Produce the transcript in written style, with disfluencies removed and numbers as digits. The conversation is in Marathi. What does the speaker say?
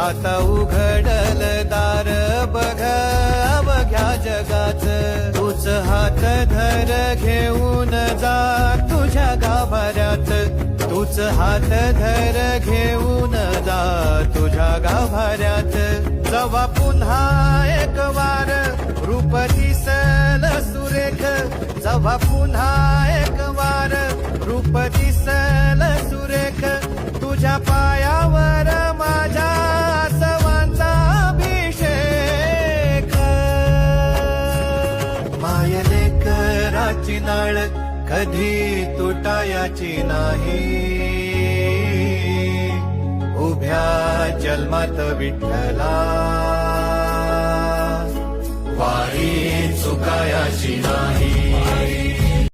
आता उघडल दार बघ अवघ्या जगाच, तूच हात धर घेऊन जा तुझ्या गाभाऱ्यात, तूच हात धर घेऊन जा तुझ्या गाभाऱ्यात. जवा पुन्हा एक वार रूप दिसल सुरेख, जवा पुन्हा एक वार रूप दिसल सुरेख, तुझ्या पायावर माझ्या आसवांचा अभिषेक. मायले कराची नाळ कधी तुटायाची नाही, उभ्या जन्मात विठ्ठला वारी चुकायाची नाही.